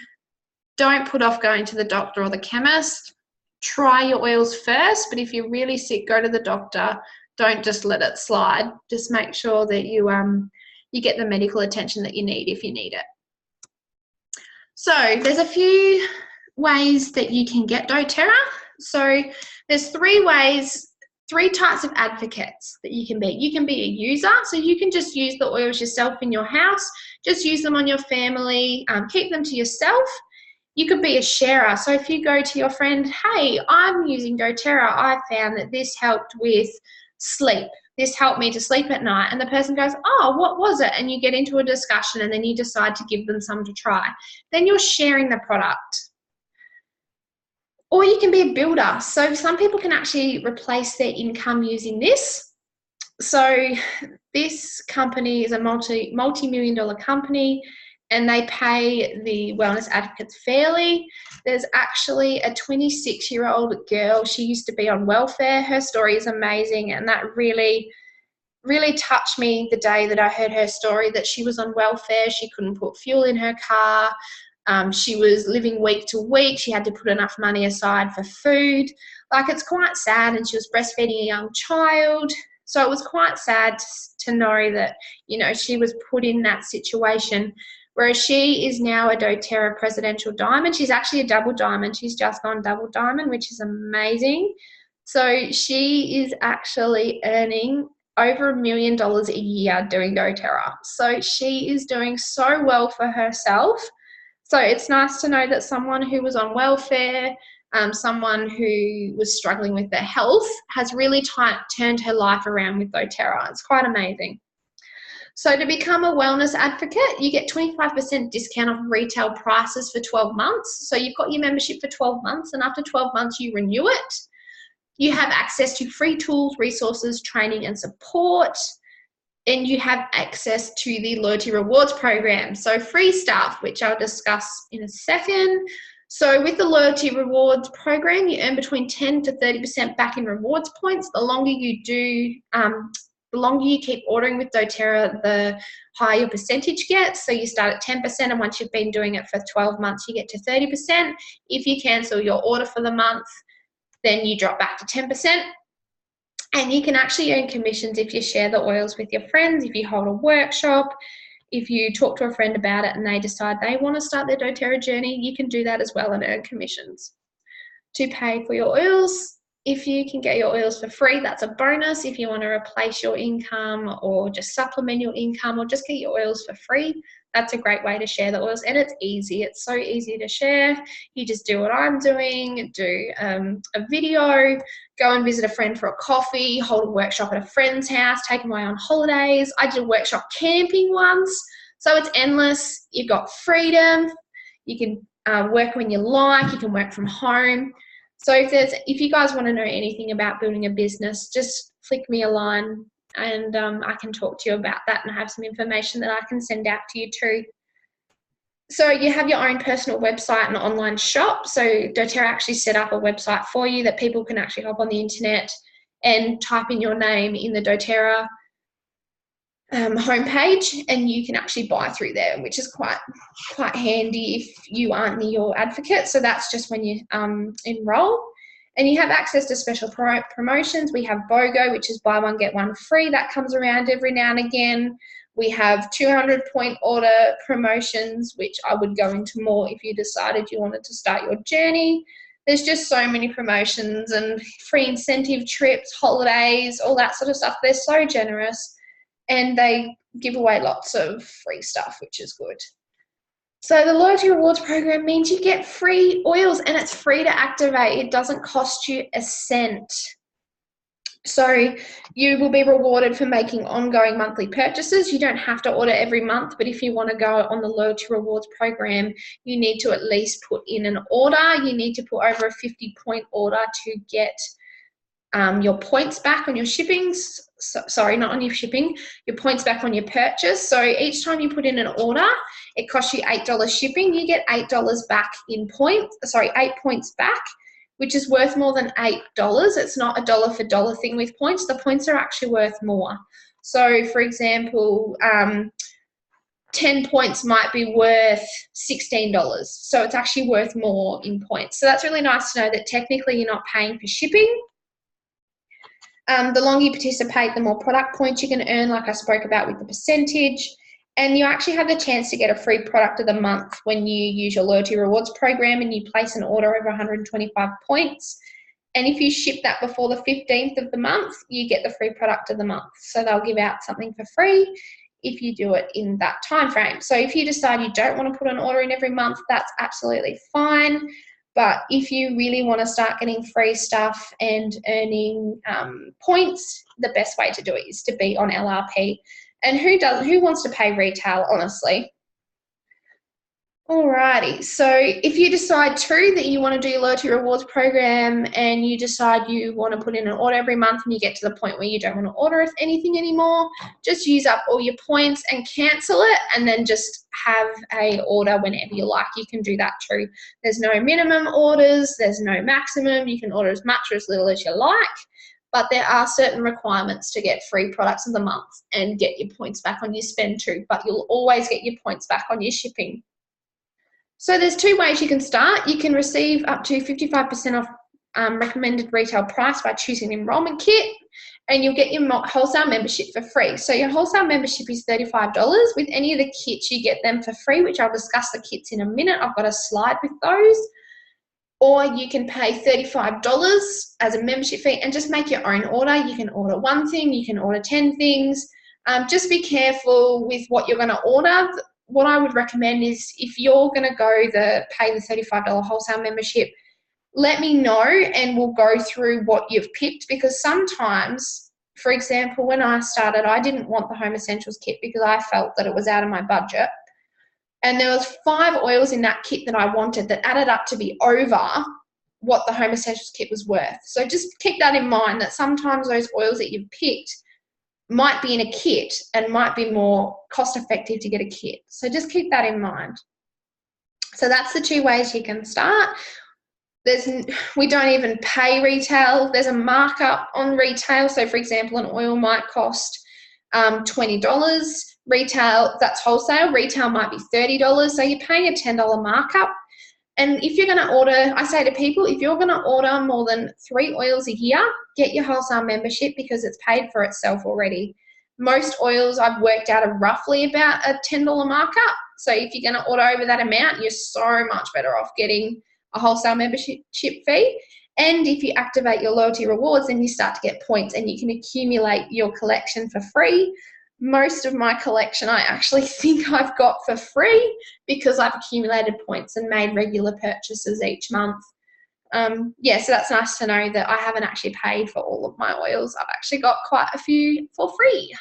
A: don't put off going to the doctor or the chemist. Try your oils first, but if you're really sick, go to the doctor. Don't just let it slide. Just make sure that you get the medical attention that you need if you need it. So there's a few ways that you can get doTERRA. So there's three types of advocates that you can be. You can be a user, so you can just use the oils yourself in your house, just use them on your family, keep them to yourself. You could be a sharer. So if you go to your friend, hey, I'm using doTERRA, I found that this helped with sleep. This helped me to sleep at night. And the person goes, oh, what was it? And you get into a discussion and then you decide to give them some to try. Then you're sharing the product. Or you can be a builder. So some people can actually replace their income using this. So this company is a multi-million dollar company, and they pay the wellness advocates fairly. There's actually a 26-year-old girl. She used to be on welfare. Her story is amazing, and that really, really touched me the day that I heard her story, that she was on welfare. She couldn't put fuel in her car. She was living week to week. She had to put enough money aside for food. Like, it's quite sad, and she was breastfeeding a young child. So it was quite sad to know that, you know, she was put in that situation, whereas she is now a doTERRA Presidential Diamond. She's actually a double diamond. She's just gone double diamond, which is amazing. So she is actually earning over $1 million a year doing doTERRA. So she is doing so well for herself. So it's nice to know that someone who was on welfare, someone who was struggling with their health, has really turned her life around with doTERRA. It's quite amazing. So to become a wellness advocate, you get 25% discount off retail prices for 12 months. So you've got your membership for 12 months, and after 12 months you renew it. You have access to free tools, resources, training and support. And you have access to the loyalty rewards program. So free stuff, which I'll discuss in a second. So with the loyalty rewards program, you earn between 10 to 30% back in rewards points. The longer you do, the longer you keep ordering with doTERRA, the higher your percentage gets. So you start at 10%, and once you've been doing it for 12 months, you get to 30%. If you cancel your order for the month, then you drop back to 10%. And you can actually earn commissions if you share the oils with your friends, if you hold a workshop, if you talk to a friend about it and they decide they want to start their doTERRA journey, you can do that as well and earn commissions. To pay for your oils, if you can get your oils for free, that's a bonus. If you want to replace your income or just supplement your income or just get your oils for free, that's a great way to share the oils. And it's easy. It's so easy to share. You just do what I'm doing, do a video, go and visit a friend for a coffee, hold a workshop at a friend's house, take them away on holidays. I did a workshop camping once. So it's endless. You've got freedom. You can work when you like. You can work from home. So if you guys want to know anything about building a business, just flick me a line and I can talk to you about that and have some information that I can send out to you too. So you have your own personal website and online shop. So doTERRA actually set up a website for you that people can actually hop on the internet and type in your name in the doTERRA homepage, and you can actually buy through there, which is quite handy if you aren't near your advocate. So that's just when you enroll. And you have access to special promotions. We have BOGO, which is buy one, get one free. That comes around every now and again. We have 200-point order promotions, which I would go into more if you decided you wanted to start your journey. There's just so many promotions and free incentive trips, holidays, all that sort of stuff. They're so generous, and they give away lots of free stuff, which is good. So the loyalty rewards program means you get free oils and it's free to activate. It doesn't cost you a cent. So you will be rewarded for making ongoing monthly purchases. You don't have to order every month, but if you want to go on the loyalty rewards program, you need to at least put in an order. You need to put over a 50-point order to get your points back on your shipping. Sorry, not on your shipping, your points back on your purchase. So each time you put in an order, it costs you $8 shipping. You get $8 back in points, 8 points back, which is worth more than $8. It's not a dollar for dollar thing with points. The points are actually worth more. So for example, 10 points might be worth $16. So it's actually worth more in points. So that's really nice to know that technically you're not paying for shipping. The longer you participate, the more product points you can earn, like I spoke about with the percentage. And you actually have the chance to get a free product of the month when you use your loyalty rewards program and you place an order over 125 points. And if you ship that before the 15th of the month, you get the free product of the month. So they'll give out something for free if you do it in that time frame. So if you decide you don't want to put an order in every month, that's absolutely fine. But if you really want to start getting free stuff and earning points, the best way to do it is to be on LRP. And who wants to pay retail, honestly? Alrighty, so if you decide too that you want to do your loyalty rewards program and you decide you want to put in an order every month and you get to the point where you don't want to order anything anymore, just use up all your points and cancel it and then just have a order whenever you like. You can do that too. There's no minimum orders, there's no maximum. You can order as much or as little as you like, but there are certain requirements to get free products of the month and get your points back on your spend too, but you'll always get your points back on your shipping. So there's two ways you can start. You can receive up to 55% off recommended retail price by choosing an enrollment kit, and you'll get your wholesale membership for free. So your wholesale membership is $35. With any of the kits, you get them for free, which I'll discuss the kits in a minute. I've got a slide with those. Or you can pay $35 as a membership fee and just make your own order. You can order one thing, you can order 10 things. Just be careful with what you're going to order. What I would recommend is if you're going to pay the $35 wholesale membership, let me know and we'll go through what you've picked, because sometimes, for example, when I started, I didn't want the Home Essentials kit because I felt that it was out of my budget. And there was 5 oils in that kit that I wanted that added up to be over what the Home Essentials kit was worth. So just keep that in mind, that sometimes those oils that you've picked might be in a kit and might be more cost effective to get a kit. So just keep that in mind. So that's the 2 ways you can start. We don't even pay retail. There's a markup on retail. So for example, an oil might cost $20. Retail, that's wholesale. Retail might be $30. So you're paying a $10 markup. And if you're going to order, I say to people, if you're going to order more than 3 oils a year, get your wholesale membership because it's paid for itself already. Most oils I've worked out are roughly about a $10 markup. So if you're going to order over that amount, you're so much better off getting a wholesale membership fee. And if you activate your loyalty rewards, then you start to get points and you can accumulate your collection for free. Most of my collection I actually think I've got for free because I've accumulated points and made regular purchases each month. So that's nice to know that I haven't actually paid for all of my oils. I've actually got quite a few for free.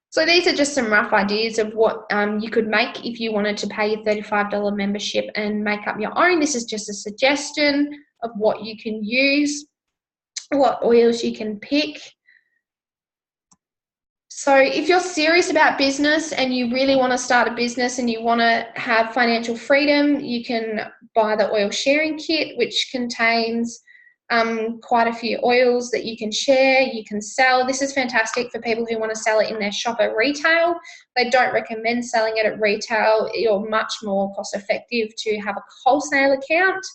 A: So these are just some rough ideas of what you could make if you wanted to pay your $35 membership and make up your own. This is just a suggestion of what you can use, what oils you can pick. So if you're serious about business and you really want to start a business and you want to have financial freedom, you can buy the oil sharing kit, which contains quite a few oils that you can share, you can sell. This is fantastic for people who want to sell it in their shop at retail. They don't recommend selling it at retail. You're much more cost effective to have a wholesale account.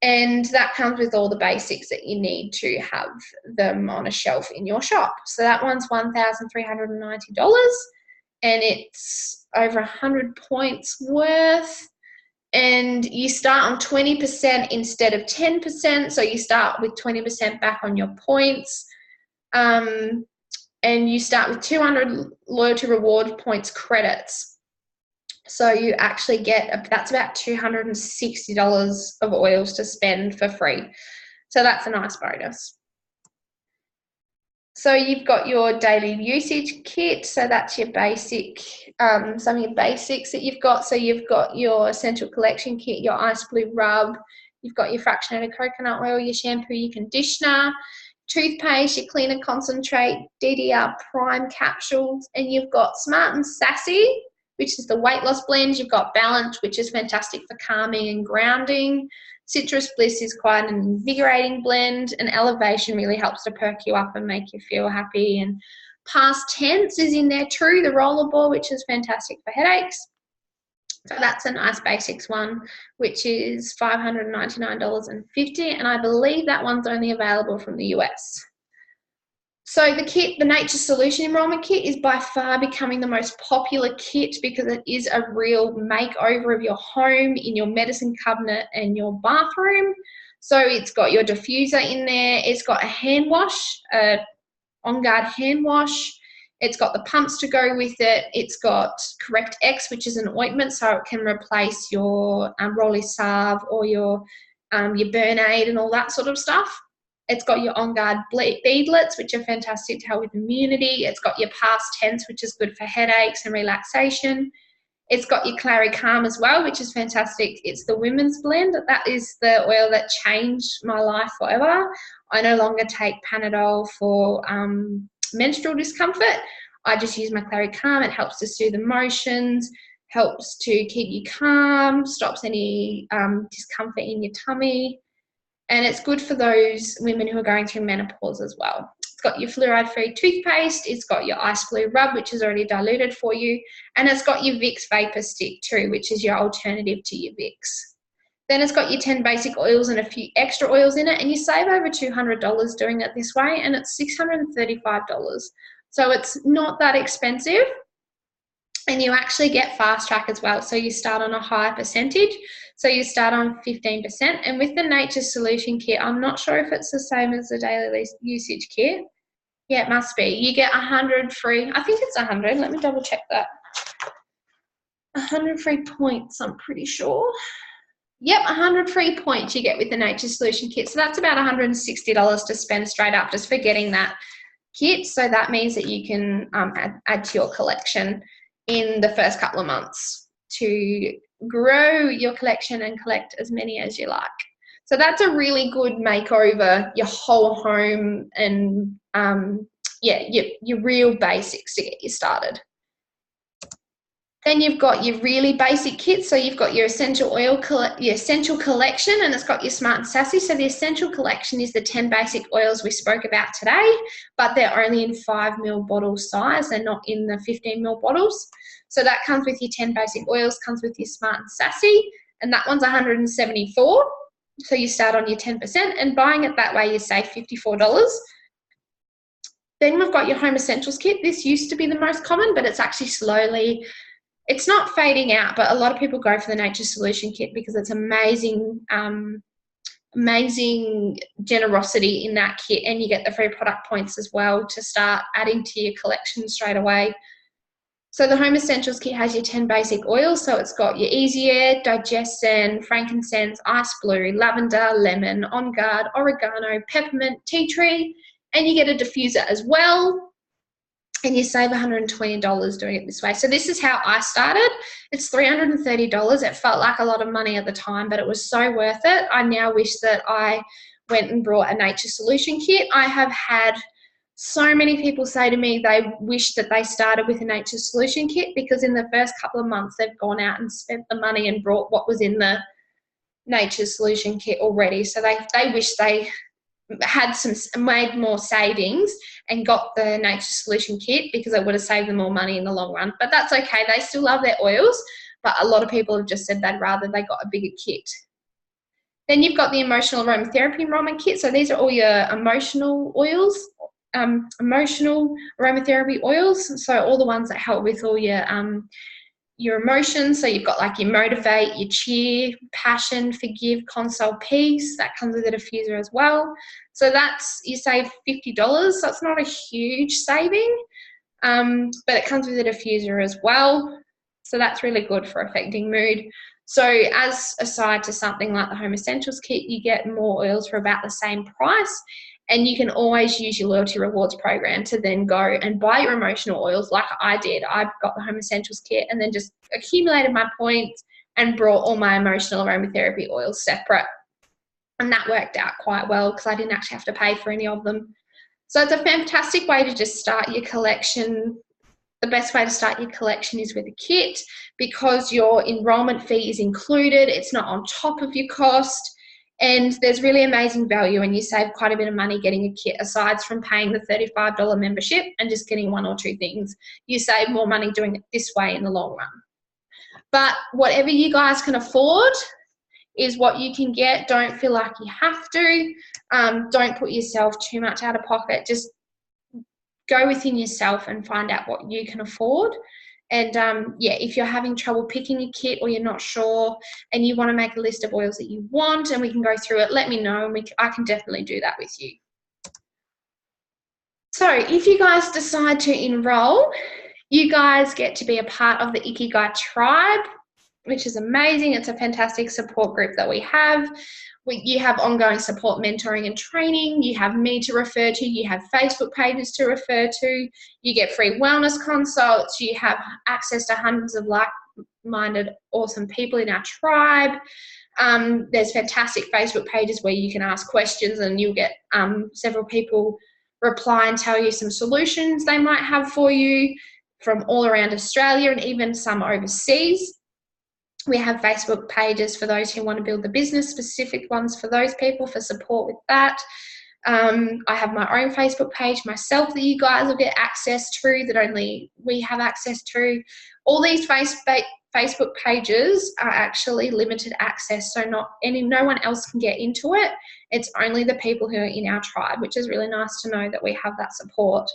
A: And that comes with all the basics that you need to have them on a shelf in your shop. So that one's $1,390 and it's over 100 points worth. And you start on 20% instead of 10%. So you start with 20% back on your points. And you start with 200 loyalty reward points credits. So you actually get, that's about $260 of oils to spend for free. So that's a nice bonus. So you've got your daily usage kit. So that's your basic, some of your basics that you've got. So you've got your essential collection kit, your ice blue rub, you've got your fractionated coconut oil, your shampoo, your conditioner, toothpaste, your cleaner concentrate, DDR prime capsules, and you've got Smart and Sassy, which is the weight loss blend. You've got Balance, which is fantastic for calming and grounding. Citrus Bliss is quite an invigorating blend, and Elevation really helps to perk you up and make you feel happy. And Past Tense is in there too, the rollerball, which is fantastic for headaches. So that's a nice basics one, which is $599.50, and I believe that one's only available from the US. So the kit, the Nature Solution Enrollment Kit, is by far becoming the most popular kit because it is a real makeover of your home, in your medicine cabinet and your bathroom. So it's got your diffuser in there. It's got a hand wash, On Guard hand wash. It's got the pumps to go with it. It's got Correct X, which is an ointment, so it can replace your Rolly Salve or your Burn Aid and all that sort of stuff. It's got your On Guard beadlets, which are fantastic to help with immunity. It's got your Past Tense, which is good for headaches and relaxation. It's got your Clary Calm as well, which is fantastic. It's the women's blend. That is the oil that changed my life forever. I no longer take Panadol for menstrual discomfort. I just use my Clary Calm. It helps to soothe emotions, helps to keep you calm, stops any discomfort in your tummy. And it's good for those women who are going through menopause as well. It's got your fluoride-free toothpaste. It's got your Ice Blue Rub, which is already diluted for you. And it's got your Vicks Vapor Stick too, which is your alternative to your Vicks. Then it's got your 10 basic oils and a few extra oils in it, and you save over $200 doing it this way, and it's $635. So it's not that expensive. And you actually get fast track as well. So you start on a higher percentage. So you start on 15%. And with the Nature Solution Kit, I'm not sure if it's the same as the daily usage kit. Yeah, it must be. You get 100 free. I think it's 100. Let me double check that. 100 free points, I'm pretty sure. Yep, 100 free points you get with the Nature Solution Kit. So that's about $160 to spend straight up just for getting that kit. So that means that you can add to your collection in the first couple of months to grow your collection and collect as many as you like. So that's a really good makeover, your whole home, and your real basics to get you started. Then you've got your really basic kit. So you've got your essential oil, your essential collection, and it's got your Smart and Sassy. So the essential collection is the 10 basic oils we spoke about today, but they're only in 5 ml bottle size. They're not in the 15 ml bottles. So that comes with your 10 basic oils, comes with your Smart and Sassy, and that one's $174. So you start on your 10%, and buying it that way, you save $54. Then we've got your Home Essentials kit. This used to be the most common, but it's actually slowly, it's not fading out, but a lot of people go for the Nature Solution Kit because it's amazing, amazing generosity in that kit, and you get the free product points as well to start adding to your collection straight away. So the Home Essentials Kit has your 10 basic oils. So it's got your Easy Air, Digestion, frankincense, ice blue, lavender, lemon, On Guard, oregano, peppermint, tea tree, and you get a diffuser as well. And you save $120 doing it this way. So this is how I started. It's $330. It felt like a lot of money at the time, but it was so worth it. I now wish that I went and brought a Nature Solution Kit. I have had so many people say to me they wish that they started with a Nature Solution Kit because in the first couple of months they've gone out and spent the money and brought what was in the Nature Solution Kit already. So they wish they had made more savings and got the Nature Solution Kit because it would have saved them more money in the long run. But that's okay. They still love their oils, but a lot of people have just said they'd rather they got a bigger kit. Then you've got the Emotional Aromatherapy Enrollment Kit. So these are all your emotional oils, emotional aromatherapy oils. So all the ones that help with all your emotions. So you've got like your Motivate, your Cheer, Passion, Forgive, Console, Peace. That comes with a diffuser as well. So you save $50. So it's not a huge saving, but it comes with a diffuser as well. So that's really good for affecting mood. So as aside to something like the Home Essentials kit, you get more oils for about the same price. And you can always use your loyalty rewards program to then go and buy your emotional oils like I did. I got the Home Essentials kit and then just accumulated my points and brought all my emotional aromatherapy oils separate. And that worked out quite well because I didn't actually have to pay for any of them. So it's a fantastic way to just start your collection. The best way to start your collection is with a kit because your enrollment fee is included. It's not on top of your cost. And there's really amazing value, and you save quite a bit of money getting a kit aside from paying the $35 membership and just getting one or two things. You save more money doing it this way in the long run. But whatever you guys can afford is what you can get. Don't feel like you have to. Don't put yourself too much out of pocket. Just go within yourself and find out what you can afford. And yeah, if you're having trouble picking a kit or you're not sure and you want to make a list of oils that you want and we can go through it, let me know and I can definitely do that with you. So if you guys decide to enroll, you guys get to be a part of the Ikigai tribe, which is amazing. It's a fantastic support group that we have. You have ongoing support, mentoring and training. You have me to refer to. You have Facebook pages to refer to. You get free wellness consults. You have access to hundreds of like-minded, awesome people in our tribe. There's fantastic Facebook pages where you can ask questions and you'll get several people reply and tell you some solutions they might have for you from all around Australia and even some overseas. We have Facebook pages for those who want to build the business, specific ones for those people for support with that. I have my own Facebook page myself that you guys will get access to, that only we have access to. All these Facebook pages are actually limited access, so no one else can get into it. It's only the people who are in our tribe, which is really nice to know that we have that support.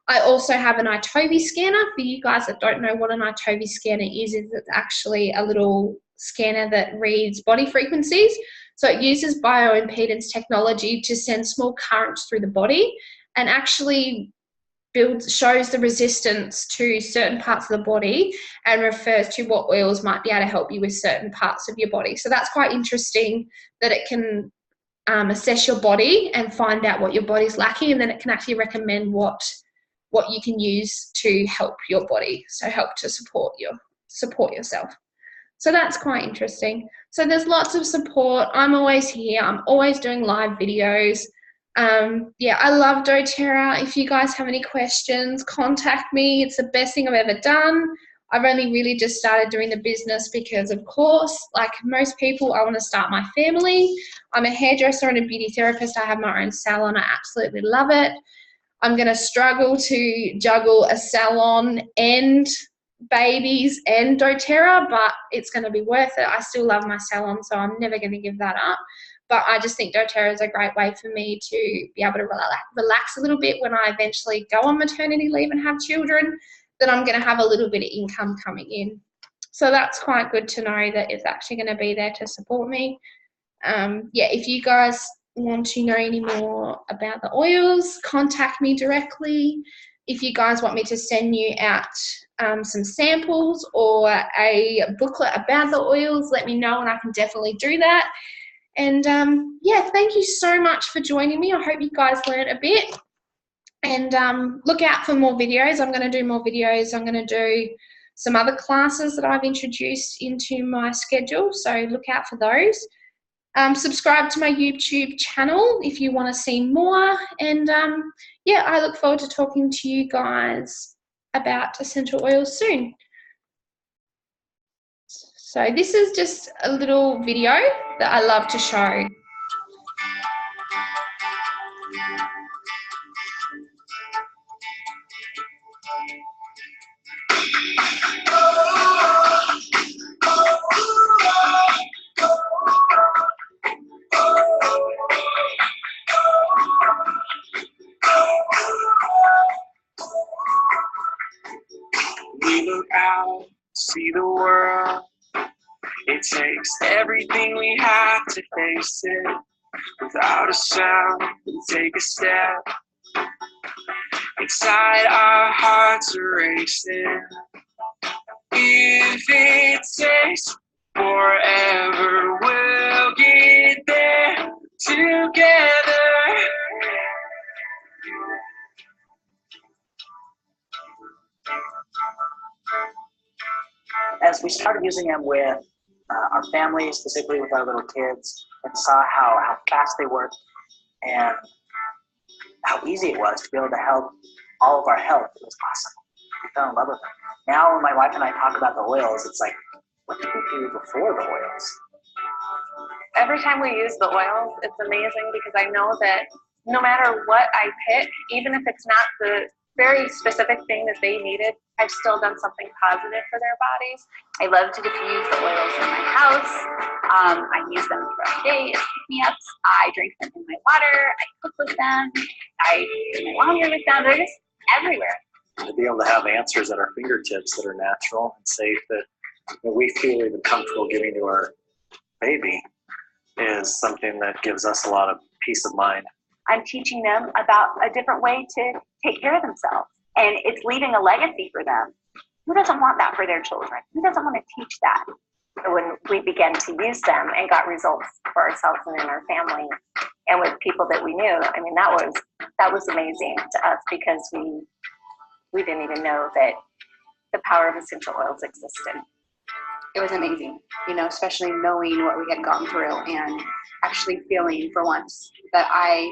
A: I also have an iTovi scanner. For you guys that don't know what an iTovi scanner is it's actually a little scanner that reads body frequencies. So it uses bioimpedance technology to send small currents through the body and actually shows the resistance to certain parts of the body and refers to what oils might be able to help you with certain parts of your body. So that's quite interesting that it can assess your body and find out what your body's lacking, and then it can actually recommend what you can use to help your body, so help to support yourself. So that's quite interesting. So there's lots of support. I'm always here. I'm always doing live videos. Yeah, I love doTERRA. If you guys have any questions, contact me. It's the best thing I've ever done. I've only really just started doing the business because, of course, like most people, I want to start my family. I'm a hairdresser and a beauty therapist. I have my own salon. I absolutely love it. I'm going to struggle to juggle a salon and babies and doTERRA, but it's going to be worth it. I still love my salon, so I'm never going to give that up. But I just think doTERRA is a great way for me to be able to relax a little bit when I eventually go on maternity leave and have children, then I'm going to have a little bit of income coming in. So that's quite good to know that it's actually going to be there to support me. Yeah, if you guys want to know any more about the oils, contact me directly. If you guys want me to send you out some samples or a booklet about the oils, let me know and I can definitely do that. And yeah, thank you so much for joining me. I hope you guys learned a bit. And look out for more videos. I'm going to do more videos. I'm going to do some other classes that I've introduced into my schedule, so look out for those. Subscribe to my YouTube channel if you want to see more. And yeah, I look forward to talking to you guys about essential oils soon. So this is just a little video that I love to show.
B: We look out, see the world. It takes everything we have to face it. Without a sound, we take a step. Inside our hearts are racing. If it takes forever, we'll get there together. As we started using them with our family, specifically with our little kids, and saw how fast they worked and how easy it was to be able to help all of our health, it was awesome. We fell in love with them. Now when my wife and I talk about the oils, it's like, what did we do before the oils?
C: Every time we use the oils, it's amazing because I know that no matter what I pick, even if it's not the very specific thing that they needed, I've still done something positive for their bodies.
D: I love to diffuse the oils in my house. I use them throughout the day as pick-me-ups. I drink them in my water. I cook with them. I do my laundry with them. They're just everywhere.
E: To be able to have answers at our fingertips that are natural and safe that we feel even comfortable giving to our baby is something that gives us a lot of peace of mind.
D: I'm teaching them about a different way to take care of themselves. And it's leaving a legacy for them. Who doesn't want that for their children? Who doesn't want to teach that? So when we began to use them and got results for ourselves and in our family and with people that we knew, I mean, that was amazing to us because we didn't even know that the power of essential oils existed.
F: It was amazing, you know, especially knowing what we had gone through and actually feeling for once that I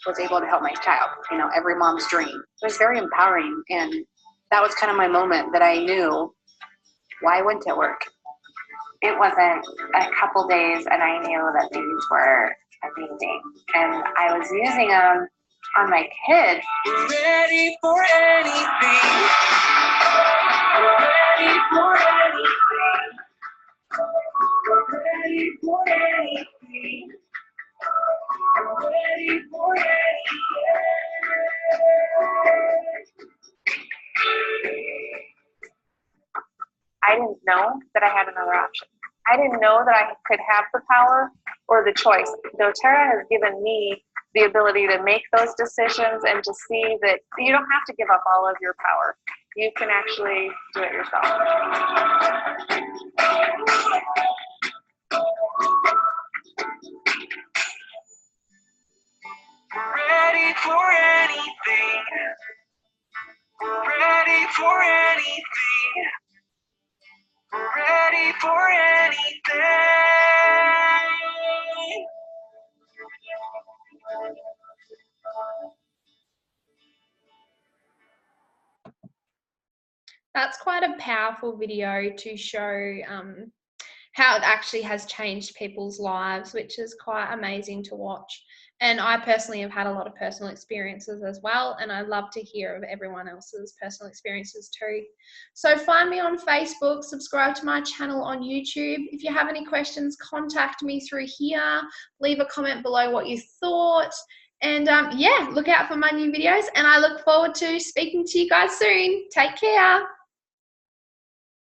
F: was able to help my child, you know, every mom's dream. It was very empowering, and that was kind of my moment that I knew, why wouldn't it work?
C: It wasn't a couple days and I knew that these were amazing. And I was using them on my kids.
B: We're ready for anything. We're ready for anything. We're ready for anything. We're ready for anything.
C: I didn't know that I had another option. I didn't know that I could have the power or the choice. Doterra has given me the ability to make those decisions and to see that you don't have to give up all of your power. You can actually do it yourself.
B: We're ready for anything. We're ready for anything. We're ready for anything.
A: That's quite a powerful video to show how it actually has changed people's lives, which is quite amazing to watch. And I personally have had a lot of personal experiences as well, and I love to hear of everyone else's personal experiences too. So find me on Facebook, subscribe to my channel on YouTube. If you have any questions, contact me through here. Leave a comment below what you thought. And yeah, look out for my new videos, and I look forward to speaking to you guys soon. Take care.